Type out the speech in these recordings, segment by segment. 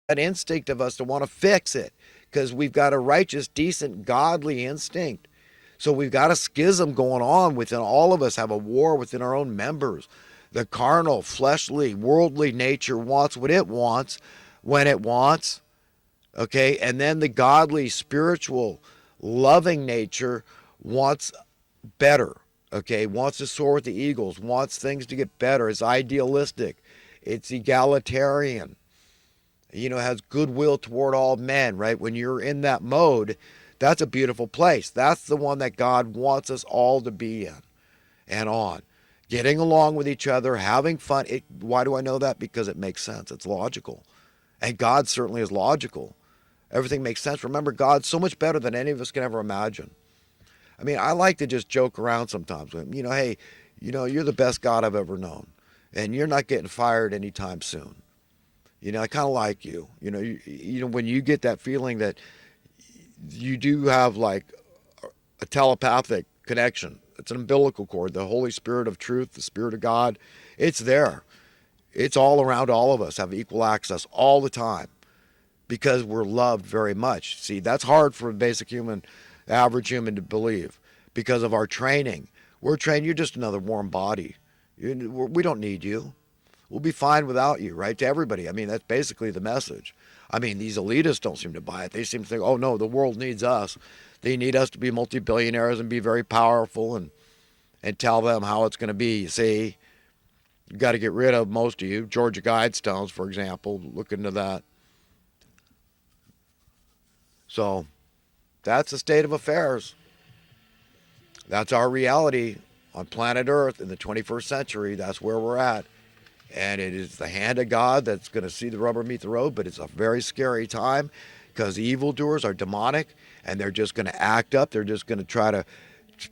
instinct of us to want to fix it because we've got a righteous, decent, godly instinct. So we've got a schism going on within all of us, have a war within our own members. The carnal, fleshly, worldly nature wants what it wants when it wants, okay? And then the godly, spiritual, loving nature wants better, okay? Wants to soar with the eagles, wants things to get better. It's idealistic, it's egalitarian, has goodwill toward all men, right? When you're in that mode, that's a beautiful place. That's the one that God wants us all to be in and on. Getting along with each other, having fun. Why do I know that? Because it makes sense. It's logical. And God certainly is logical. Everything makes sense. Remember, God's so much better than any of us can ever imagine. I mean, I like to just joke around sometimes with him. Hey, you're the best God I've ever known. And you're not getting fired anytime soon. I kind of like you. When you get that feeling that you do have like a telepathic connection, it's an umbilical cord, the Holy Spirit of truth, the Spirit of God, it's there. It's all around all of us, have equal access all the time because we're loved very much. See, that's hard for a basic human, average human to believe because of our training. We're trained, you're just another warm body. We don't need you. We'll be fine without you, right? To everybody. I mean, that's basically the message. I mean, these elitists don't seem to buy it. They seem to think, oh, no, the world needs us. They need us to be multi-billionaires and be very powerful and tell them how it's going to be. You see, you've got to get rid of most of you. Georgia Guidestones, for example, look into that. So that's the state of affairs. That's our reality on planet Earth in the 21st century. That's where we're at. And it is the hand of God that's going to see the rubber meet the road, but it's a very scary time because evildoers are demonic and they're just going to act up. They're just going to try to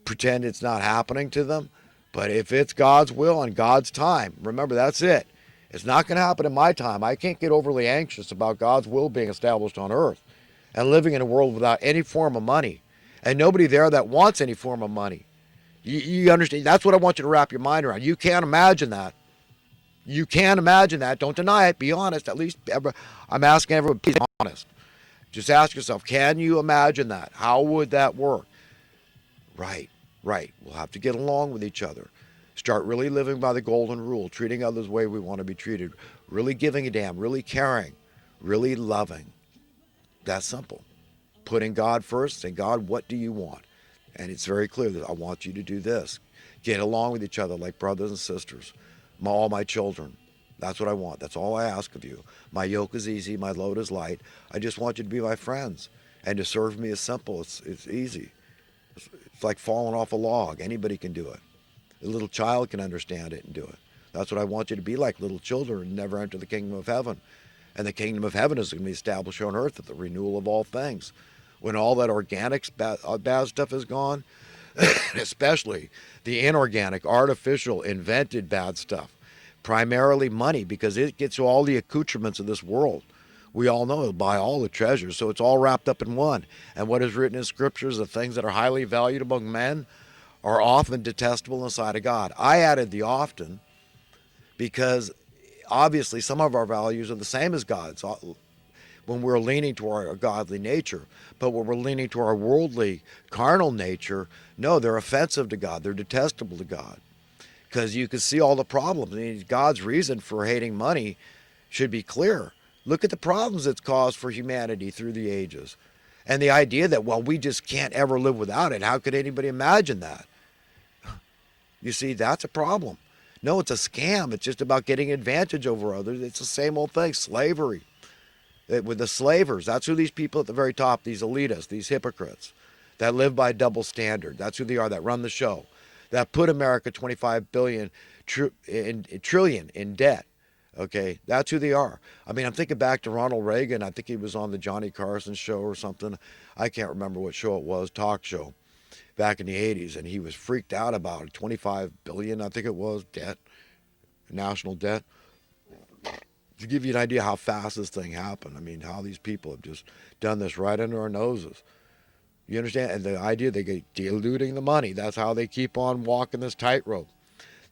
pretend it's not happening to them. But if it's God's will and God's time, remember, that's it. It's not going to happen in my time. I can't get overly anxious about God's will being established on earth and living in a world without any form of money and nobody there that wants any form of money. You understand? That's what I want you to wrap your mind around. You can't imagine that. You can imagine that. Don't deny it. Be honest. At least I'm asking everyone to be honest. Just ask yourself, can you imagine that? How would that work? Right, right. We'll have to get along with each other. Start really living by the golden rule, treating others the way we want to be treated, really giving a damn, really caring, really loving. That's simple. Putting God first, saying, God, what do you want? And it's very clear that I want you to do this. Get along with each other like brothers and sisters. All my children. That's what I want. That's all I ask of you. My yoke is easy. My load is light. I just want you to be my friends. And to serve me is simple. It's easy. It's like falling off a log. Anybody can do it. A little child can understand it and do it. That's what I want you to be like little children and never enter the kingdom of heaven. And the kingdom of heaven is going to be established on earth at the renewal of all things. When all that organic bad stuff is gone, especially the inorganic, artificial, invented bad stuff. Primarily money, because it gets you all the accoutrements of this world. We all know it'll buy all the treasures, so it's all wrapped up in one. And what is written in scriptures, the things that are highly valued among men are often detestable in the sight of God. I added the often because obviously some of our values are the same as God's when we're leaning to our godly nature. But when we're leaning to our worldly, carnal nature, no, they're offensive to God. They're detestable to God. Because you can see all the problems. I mean, God's reason for hating money should be clear. Look at the problems it's caused for humanity through the ages. And the idea that, well, we just can't ever live without it. How could anybody imagine that? You see, that's a problem. No, it's a scam. It's just about getting advantage over others. It's the same old thing, slavery. With the slavers, that's who these people at the very top, these elitists, these hypocrites that live by a double standard. That's who they are, that run the show, that put America 25 billion trillion in debt. Okay, that's who they are. I mean, I'm thinking back to Ronald Reagan. I think he was on the Johnny Carson show or something. I can't remember what show it was, talk show, back in the 80s, and he was freaked out about it. 25 billion, I think it was, debt, national debt. To give you an idea how fast this thing happened. I mean, how these people have just done this right under our noses. You understand? And the idea they get diluting the money. That's how they keep on walking this tightrope.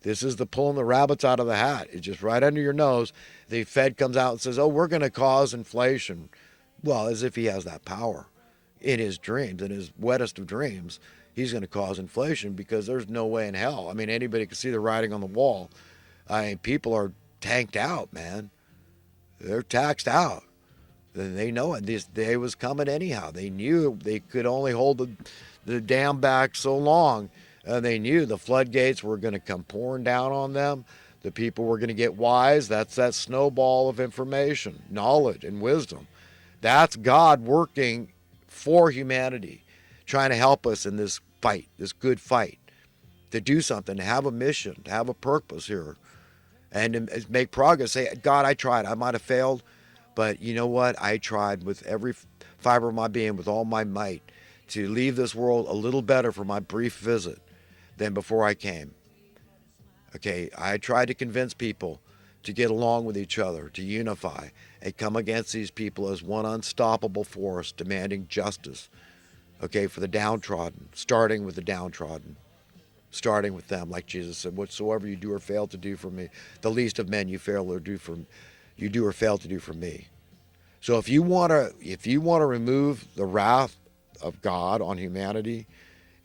This is the pulling the rabbits out of the hat. It's just right under your nose. The Fed comes out and says, oh, we're going to cause inflation. Well, as if he has that power in his dreams, in his wettest of dreams. He's going to cause inflation because there's no way in hell. I mean, anybody can see the writing on the wall. I mean, people are tanked out, man. They're taxed out. They know it. This day was coming anyhow. They knew they could only hold the dam back so long. They knew the floodgates were going to come pouring down on them. The people were going to get wise. That's that snowball of information, knowledge, and wisdom. That's God working for humanity, trying to help us in this fight, this good fight, to do something, to have a mission, to have a purpose here, and to make progress. Say, God, I tried. I might have failed, but you know what? I tried with every fiber of my being, with all my might, to leave this world a little better for my brief visit than before I came. Okay, I tried to convince people to get along with each other, to unify, and come against these people as one unstoppable force demanding justice, okay, for the downtrodden, starting with the downtrodden, starting with them, like Jesus said, whatsoever you do or fail to do for me, the least of men you do or fail to do for me. So if you want to remove the wrath of God on humanity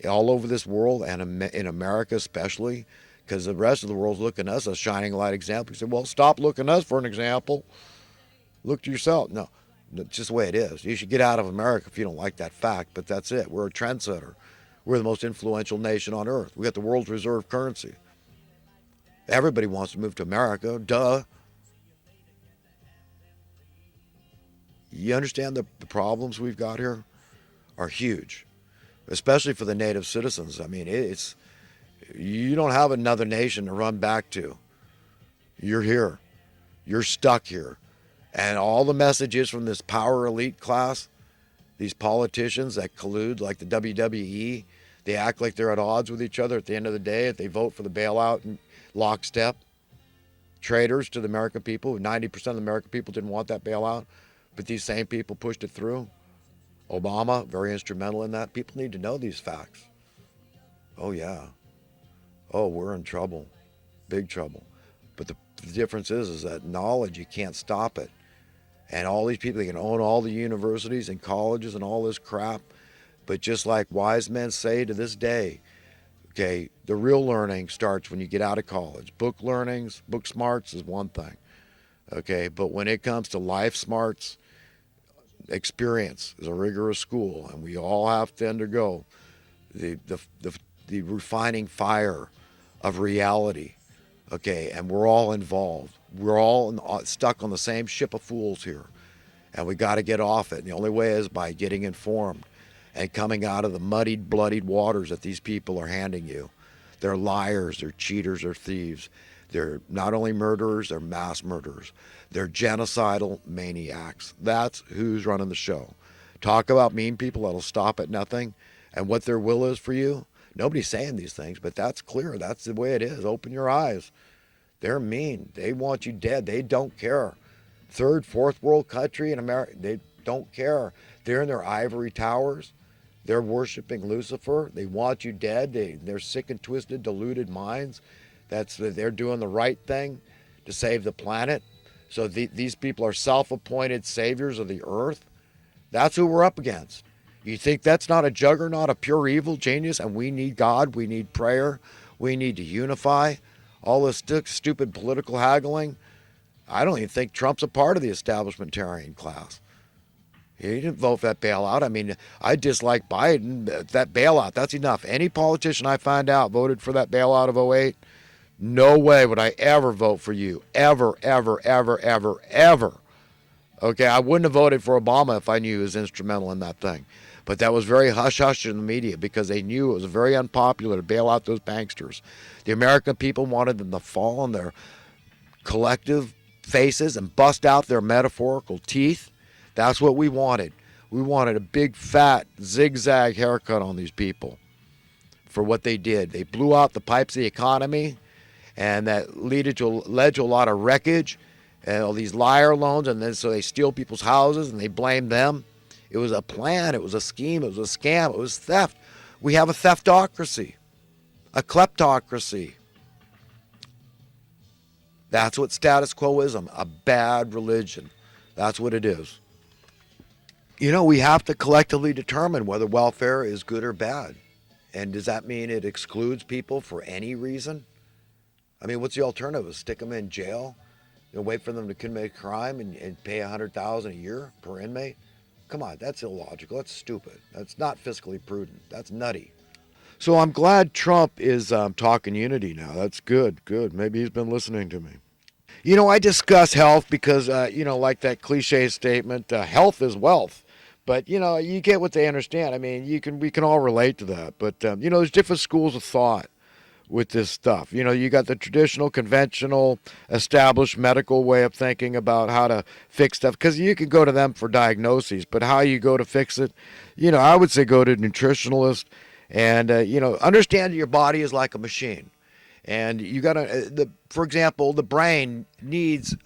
all over this world, and in America especially, because the rest of the world's looking at us as a shining light example. You say, well, stop looking at us for an example. Look to yourself. No, it's just the way it is. You should get out of America if you don't like that fact, but that's it. We're a trendsetter. We're the most influential nation on earth. We got the world's reserve currency. Everybody wants to move to America. Duh. You understand the problems we've got here are huge, especially for the native citizens. I mean, you don't have another nation to run back to. You're here. You're stuck here. And all the messages from this power elite class, these politicians that collude like the WWE, they act like they're at odds with each other at the end of the day if they vote for the bailout and lockstep. Traitors to the American people. 90% of the American people didn't want that bailout, but these same people pushed it through. Obama, very instrumental in that. People need to know these facts. Oh, yeah. Oh, we're in trouble, big trouble. But the difference is that knowledge, you can't stop it. And all these people, they can own all the universities and colleges and all this crap. But just like wise men say to this day, okay, the real learning starts when you get out of college. Book learnings, book smarts is one thing. Okay, but when it comes to life smarts, experience is a rigorous school, and we all have to undergo the refining fire of reality, okay, and we're all involved. We're all stuck on the same ship of fools here, and we got to get off it. And the only way is by getting informed and coming out of the muddied, bloodied waters that these people are handing you. They're liars, they're cheaters, they're thieves. They're not only murderers, they're mass murderers. They're genocidal maniacs. That's who's running the show. Talk about mean people that'll stop at nothing and what their will is for you. Nobody's saying these things, but that's clear. That's the way it is. Open your eyes. They're mean. They want you dead. They don't care. Third, fourth world country in America, they don't care. They're in their ivory towers. They're worshiping Lucifer. They want you dead. They're sick and twisted, deluded minds. They're doing the right thing to save the planet. So these people are self-appointed saviors of the earth. That's who we're up against. You think that's not a juggernaut, a pure evil genius? And we need God. We need prayer. We need to unify. All this stupid political haggling. I don't even think Trump's a part of the establishmentarian class. He didn't vote for that bailout. I mean, I dislike Biden. That bailout, that's enough. Any politician I find out voted for that bailout of '08, no way would I ever vote for you. Ever, ever, ever, ever, ever. Okay, I wouldn't have voted for Obama if I knew he was instrumental in that thing. But that was very hush-hush in the media because they knew it was very unpopular to bail out those banksters. The American people wanted them to fall on their collective faces and bust out their metaphorical teeth. That's what we wanted. We wanted a big, fat, zigzag haircut on these people for what they did. They blew out the pipes of the economy, and that led to a lot of wreckage and all these liar loans, and then so they steal people's houses and they blame them. It was a plan, it was a scheme, it was a scam, it was theft. We have a theftocracy, a kleptocracy. That's what status quoism, a bad religion. That's what it is. We have to collectively determine whether welfare is good or bad. And does that mean it excludes people for any reason? I mean, what's the alternative? Stick them in jail? Wait for them to commit a crime and pay 100,000 a year per inmate? Come on, that's illogical. That's stupid. That's not fiscally prudent. That's nutty. So I'm glad Trump is talking unity now. That's good. Good. Maybe he's been listening to me. I discuss health because, like that cliche statement, health is wealth. But you get what they understand. I mean, we can all relate to that. But there's different schools of thought with this stuff. You got the traditional, conventional, established medical way of thinking about how to fix stuff because you can go to them for diagnoses, but how you go to fix it, I would say go to a nutritionalist and understand that your body is like a machine. And you got to, for example, the brain needs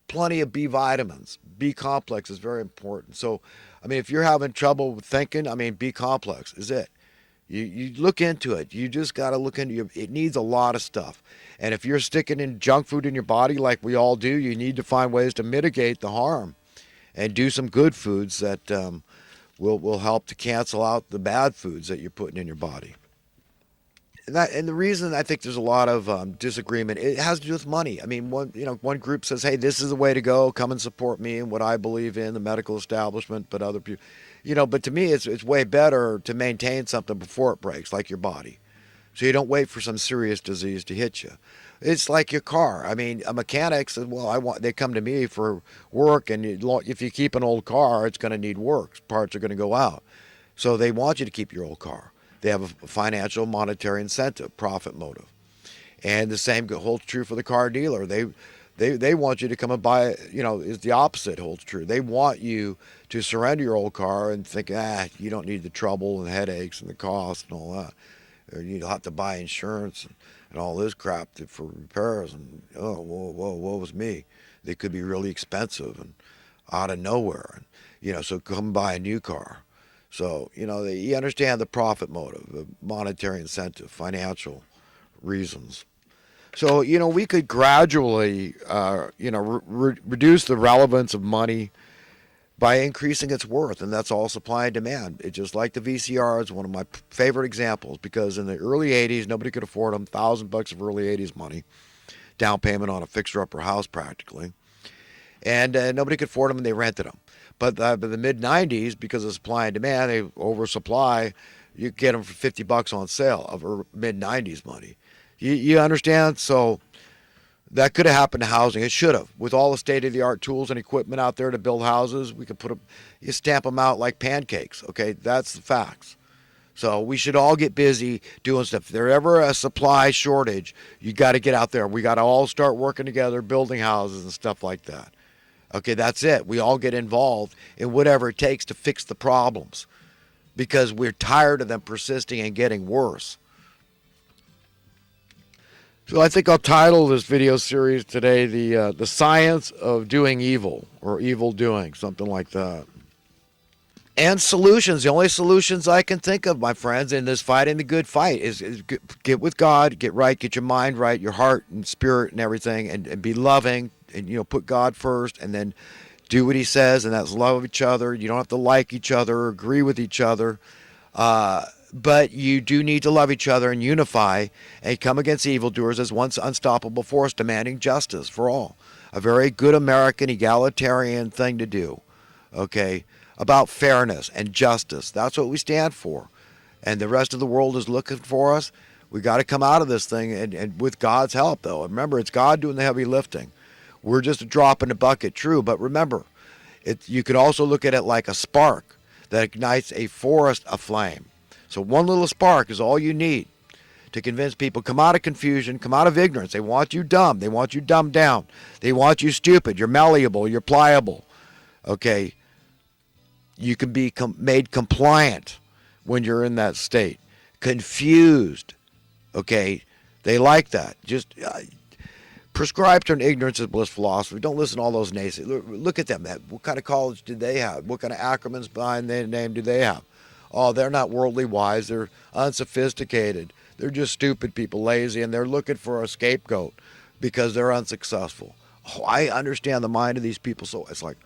plenty of B vitamins. B complex is very important. So, I mean, if you're having trouble with thinking, I mean, B complex is it. You look into it. You just got to look into it. It needs a lot of stuff. And if you're sticking in junk food in your body like we all do, you need to find ways to mitigate the harm and do some good foods that will help to cancel out the bad foods that you're putting in your body. And the reason I think there's a lot of disagreement, it has to do with money. I mean, one group says, "Hey, this is the way to go. Come and support me and what I believe in, the medical establishment." But other people, but to me, it's way better to maintain something before it breaks, like your body, so you don't wait for some serious disease to hit you. It's like your car. I mean, a mechanic says, "Well, They come to me for work, and if you keep an old car, it's going to need work. Parts are going to go out, so they want you to keep your old car." They have a financial, monetary incentive, profit motive. And the same holds true for the car dealer. They want you to come and buy, is the opposite holds true. They want you to surrender your old car and think, you don't need the trouble and headaches and the cost and all that. Or you'll have to buy insurance and all this crap for repairs. And, oh, whoa, woe was me. They could be really expensive and out of nowhere. And, so come buy a new car. So, you understand the profit motive, the monetary incentive, financial reasons. So, we could gradually, reduce the relevance of money by increasing its worth, and that's all supply and demand. It's just like the VCR is one of my favorite examples because in the early 80s, nobody could afford them, $1,000 of early 80s money, down payment on a fixer-upper house practically. And nobody could afford them and they rented them. But by the mid 90s, because of supply and demand, they oversupply. You get them for $50 on sale of mid 90s money. You understand? So that could have happened to housing. It should have. With all the state of the art tools and equipment out there to build houses, we could you stamp them out like pancakes. Okay, that's the facts. So we should all get busy doing stuff. If there's ever a supply shortage, you got to get out there. We got to all start working together, building houses and stuff like that. Okay, that's it. We all get involved in whatever it takes to fix the problems because we're tired of them persisting and getting worse. So I think I'll title this video series today the science of doing evil or evil doing, something like that. And solutions. The only solutions I can think of, my friends, in this fighting the good fight is get with God, get right, get your mind right, your heart and spirit and everything, and be loving, and put God first, and then do what He says, and that's love each other. You don't have to like each other or agree with each other, but you do need to love each other and unify and come against evildoers as one unstoppable force demanding justice for all. A very good American egalitarian thing to do. Okay. About fairness and justice. That's what we stand for. And the rest of the world is looking for us. We got to come out of this thing, and with God's help, though. Remember, it's God doing the heavy lifting. We're just a drop in the bucket, true. But remember, you can also look at it like a spark that ignites a forest aflame. So one little spark is all you need to convince people, come out of confusion, come out of ignorance. They want you dumb. They want you dumbed down. They want you stupid. You're malleable. You're pliable. Okay. You can be made compliant when you're in that state. Confused. Okay? They like that. Just prescribe to an ignorance is bliss philosophy. Don't listen to all those naysayers. Look at them. What kind of college did they have? What kind of acronyms behind their name do they have? Oh, they're not worldly wise. They're unsophisticated. They're just stupid people, lazy, and they're looking for a scapegoat. because they're unsuccessful. Oh, I understand the mind of these people. So it's like,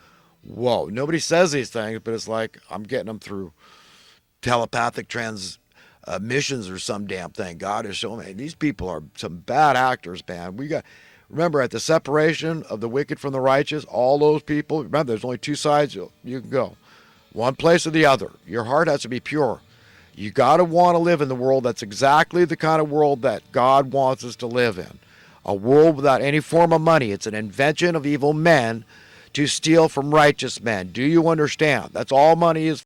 whoa, nobody says these things, but it's like I'm getting them through telepathic transmissions or some damn thing. God is showing me these people are some bad actors, man. We got remember at the separation of the wicked from the righteous, all those people. Remember, there's only two sides you can go, one place or the other. Your heart has to be pure. You got to want to live in the world that's exactly the kind of world that God wants us to live in. A world without any form of money. It's an invention of evil men to steal from righteous men. Do you understand? That's all money is